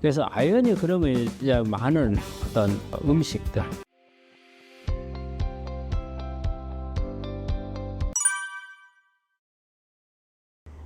그래서 아연이 그러면 이제 많은 어떤 음식들,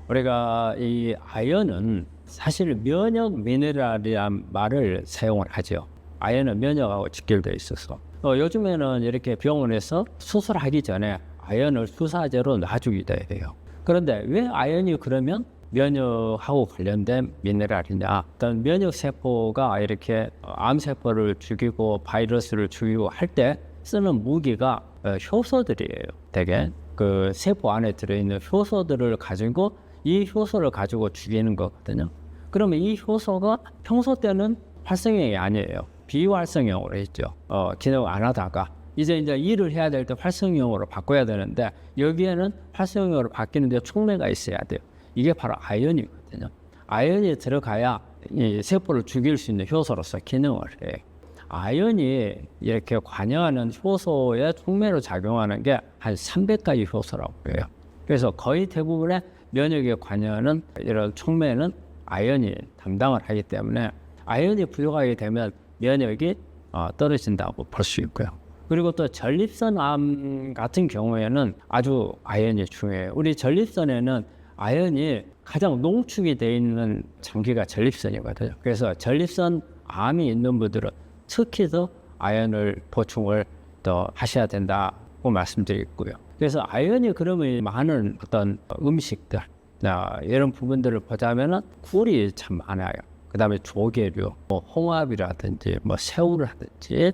우리가 이 아연은 사실 면역 미네랄이란 말을 사용을 하죠. 아연은 면역하고 직결되어 있어서 요즘에는 이렇게 병원에서 수술하기 전에 아연을 주사제로 놔주기도 해요. 그런데 왜 아연이 그러면 면역하고 관련된 미네랄이냐? 어떤 면역 세포가 이렇게 암세포를 죽이고 바이러스를 죽이고 할 때 쓰는 무기가 효소들이에요. 되게 그 세포 안에 들어있는 효소들을 가지고 이 효소를 가지고 죽이는 거거든요. 그러면 이 효소가 평소 때는 활성형이 아니에요. 비활성형으로 했죠. 기능 안 하다가 이제 일을 해야 될 때 활성형으로 바꿔야 되는데 여기에는 활성형으로 바뀌는데 촉매가 있어야 돼요. 이게 바로 아연이거든요. 아연이 들어가야 이 세포를 죽일 수 있는 효소로서 기능을 해요. 아연이 이렇게 관여하는 효소의 촉매로 작용하는 게 한 300가지 효소라고 해요. 그래서 거의 대부분의 면역에 관여하는 이런 촉매는 아연이 담당을 하기 때문에 아연이 부족하게 되면 면역이 떨어진다고 볼 수 있고요. 그리고 또 전립선암 같은 경우에는 아주 아연이 중요해요. 우리 전립선에는 아연이 가장 농축이 되어 있는 장기가 전립선이거든요. 그래서 전립선 암이 있는 분들은 특히 더 아연을 보충을 더 하셔야 된다고 말씀드리고요. 그래서 아연이 그러면 많은 어떤 음식들, 이런 부분들을 보자면은 꿀이 참 많아요. 그 다음에 조개류, 홍합이라든지 새우라든지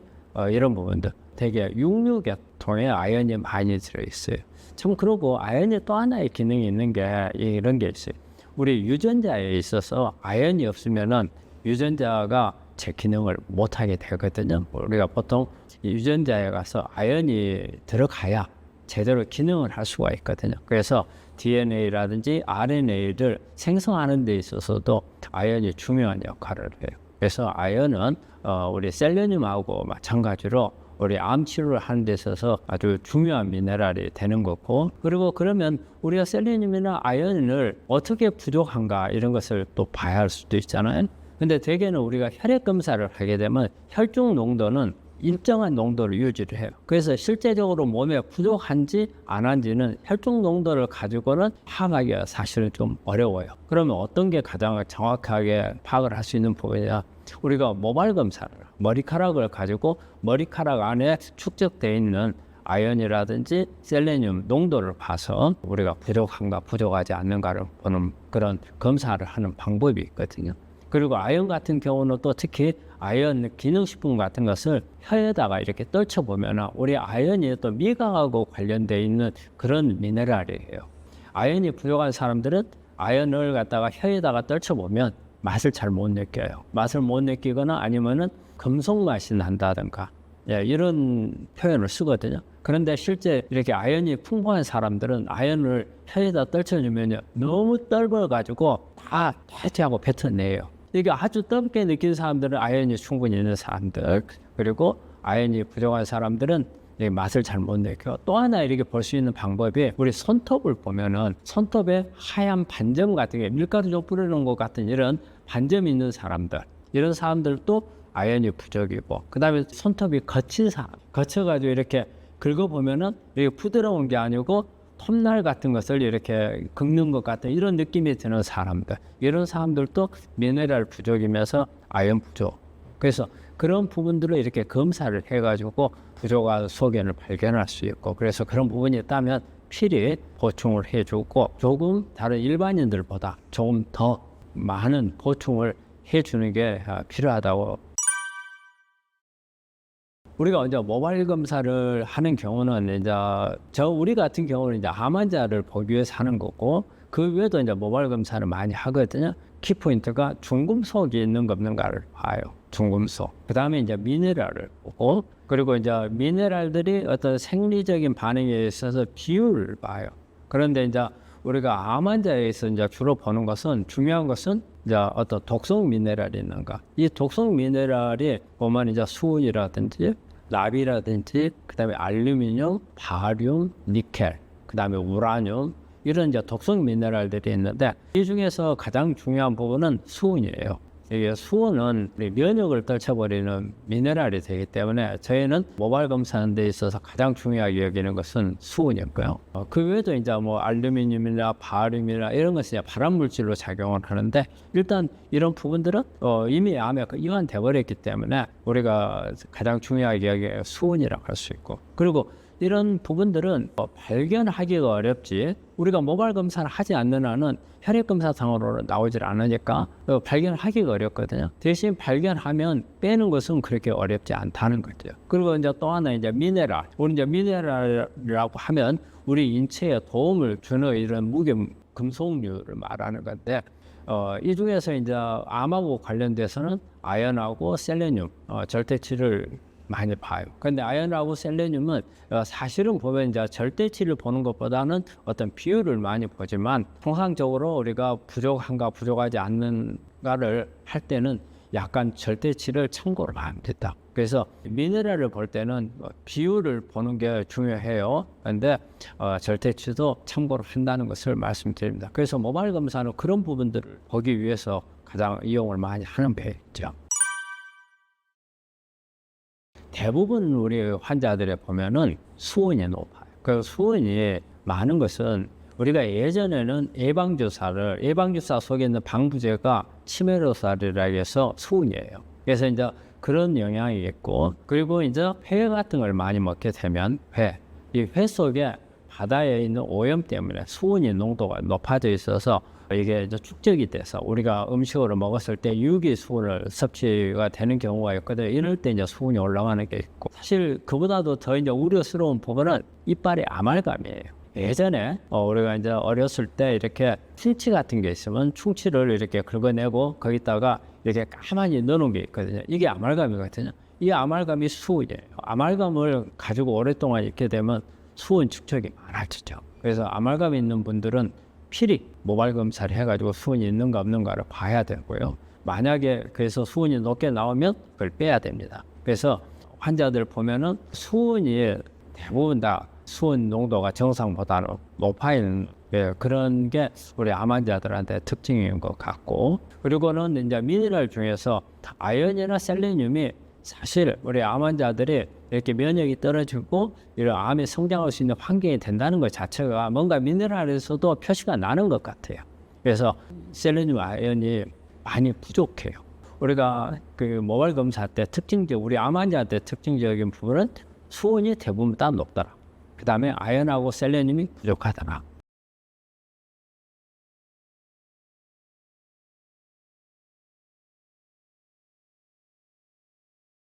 이런 부분들, 되게 육류계통에 아연이 많이 들어있어요. 참 그러고 아연이 또 하나의 기능이 있는 게 이런 게 있어요. 우리 유전자에 있어서 아연이 없으면은 유전자가 제 기능을 못하게 되거든요. 우리가 보통 유전자에 가서 아연이 들어가야 제대로 기능을 할 수가 있거든요. 그래서 DNA라든지 RNA를 생성하는 데 있어서도 아연이 중요한 역할을 해요. 그래서 아연은 우리 셀레늄하고 마찬가지로 우리 암 치료를 하는 데 있어서 아주 중요한 미네랄이 되는 거고, 그리고 그러면 우리가 셀레늄이나 아연을 어떻게 부족한가 이런 것을 또 봐야 할 수도 있잖아요. 근데 대개는 우리가 혈액 검사를 하게 되면 혈중 농도는 일정한 농도를 유지를 해요. 그래서 실제적으로 몸에 부족한지 안 한지는 혈중 농도를 가지고는 파악하기가 사실은 좀 어려워요. 그러면 어떤 게 가장 정확하게 파악을 할 수 있는 부분이냐? 우리가 모발 검사를, 머리카락을 가지고 머리카락 안에 축적되어 있는 아연이라든지 셀레늄 농도를 봐서 우리가 부족한가 부족하지 않는가를 보는 그런 검사를 하는 방법이 있거든요. 그리고 아연 같은 경우는 또 특히 아연 기능식품 같은 것을 혀에다가 이렇게 떨쳐보면 우리 아연이 또 미각하고 관련되어 있는 그런 미네랄이에요. 아연이 부족한 사람들은 아연을 갖다가 혀에다가 떨쳐보면 맛을 잘 못 느껴요. 맛을 못 느끼거나 아니면은 금속 맛이 난다든가 이런 표현을 쓰거든요. 그런데 실제 이렇게 아연이 풍부한 사람들은 아연을 혀에다 떨쳐주면 너무 떫어가지고 다 퇴치하고 뱉어내요. 이게 아주 떫게 느끼는 사람들은 아연이 충분히 있는 사람들, 그리고 아연이 부족한 사람들은 맛을 잘 못 느껴. 또 하나 이렇게 볼 수 있는 방법이 우리 손톱을 보면은 손톱에 하얀 반점 같은 게 밀가루 좀 뿌리는 것 같은 이런 반점이 있는 사람들, 이런 사람들도 아연이 부족이고, 그 다음에 손톱이 거친 사람, 거쳐가지고 이렇게 긁어보면은 이게 부드러운 게 아니고 톱날 같은 것을 이렇게 긁는 것 같은 이런 느낌이 드는 사람들, 이런 사람들도 미네랄 부족이면서 아연 부족. 그래서 그런 부분들을 이렇게 검사를 해가지고 부족한 소견을 발견할 수 있고, 그래서 그런 부분이 있다면 필히 보충을 해주고 조금 다른 일반인들보다 조금 더 많은 보충을 해주는 게 필요하다고. 우리가 이제 모발 검사를 하는 경우는 이제 우리 같은 경우는 이제 암 환자를 보기 위해서 하는 거고, 그 외에도 이제 모발 검사를 많이 하거든요. 키포인트가 중금속이 있는 거 없는가를 봐요. 중금속. 그 다음에 이제 미네랄을 보고, 그리고 이제 미네랄들이 어떤 생리적인 반응에 있어서 비율을 봐요. 그런데 이제 우리가 암 환자에서 이제 주로 보는 것은, 중요한 것은 이제 어떤 독성 미네랄이 있는가. 이 독성 미네랄이 보면 이제 수은이라든지 납이라든지, 그 다음에 알루미늄, 바륨, 니켈, 그 다음에 우라늄, 이런 이제 독성 미네랄들이 있는데 이 중에서 가장 중요한 부분은 수은이에요. 이게 수은은 우리 면역을 떨쳐버리는 미네랄이 되기 때문에 저희는 모발 검사하는 데 있어서 가장 중요하게 여기는 것은 수은이었고요. 그 외에도 이제 뭐 알루미늄이나 바륨이나 이런 것은 이제 발암 물질로 작용을 하는데 일단 이런 부분들은 이미 암에 이완돼 버렸기 때문에 우리가 가장 중요하게 여기에 수은이라고 할 수 있고, 그리고 이런 부분들은 발견하기가 어렵지 우리가 모발 검사를 하지 않는 한은 혈액 검사상으로는 나오질 않으니까 발견하기가 어렵거든요. 대신 발견하면 빼는 것은 그렇게 어렵지 않다는 거죠. 그리고 이제 또 하나 이제 미네랄, 우리 이제 미네랄이라고 하면 우리 인체에 도움을 주는 이런 금속류를 말하는 건데 이 중에서 이제 암하고 관련돼서는 아연하고 셀레늄, 절대치를 많이 봐요. 근데 아연하고 셀레늄은 사실은 보면 이제 절대치를 보는 것보다는 어떤 비율을 많이 보지만 통상적으로 우리가 부족한가 부족하지 않는가를 할 때는 약간 절대치를 참고로 합니다. 그래서 미네랄을 볼 때는 비율을 보는 게 중요해요. 근데 절대치도 참고로 한다는 것을 말씀드립니다. 그래서 모발 검사는 그런 부분들을 보기 위해서 가장 이용을 많이 하는 배죠. 대부분 우리 환자들에 보면은 수은이 높아요. 그 수은이 많은 것은 우리가 예전에는 예방주사 속에 있는 방부제가 치매로살이라 해서 수은이에요. 그래서 이제 그런 영향이 있고, 그리고 이제 회 같은 걸 많이 먹게 되면 이 회 속에 바다에 있는 오염 때문에 수은이 농도가 높아져 있어서 이게 이제 축적이 돼서 우리가 음식으로 먹었을 때 유기 수은을 섭취가 되는 경우가 있거든요. 이럴 때 이제 수은이 올라가는 게 있고, 사실 그보다도 더 이제 우려스러운 부분은 이빨의 아말감이에요. 예전에 우리가 이제 어렸을 때 이렇게 충치 같은 게 있으면 충치를 이렇게 긁어내고 거기다가 이렇게 가만히 넣어놓은 게 있거든요. 이게 아말감이거든요. 이 아말감이 수은이에요. 아말감을 가지고 오랫동안 있게 되면 수은 축적이 많아지죠. 그래서 아말감이 있는 분들은 필히 모발 검사를 해가지고 수은이 있는가 없는가를 봐야 되고요. 만약에 그래서 수은이 높게 나오면 그걸 빼야 됩니다. 그래서 환자들 보면은 수은이 대부분 다 수은 농도가 정상보다는 높아 있는 그런 게 우리 암 환자들한테 특징인 것 같고, 그리고는 이제 미네랄 중에서 아연이나 셀레늄이 사실 우리 암 환자들이 이렇게 면역이 떨어지고 이런 암이 성장할 수 있는 환경이 된다는 것 자체가 뭔가 미네랄에서도 표시가 나는 것 같아요. 그래서 셀레늄, 아연이 많이 부족해요. 우리가 그 모발 검사 때 우리 암 환자한테 특징적인 부분은 수은이 대부분 다 높더라. 그 다음에 아연하고 셀레늄이 부족하더라.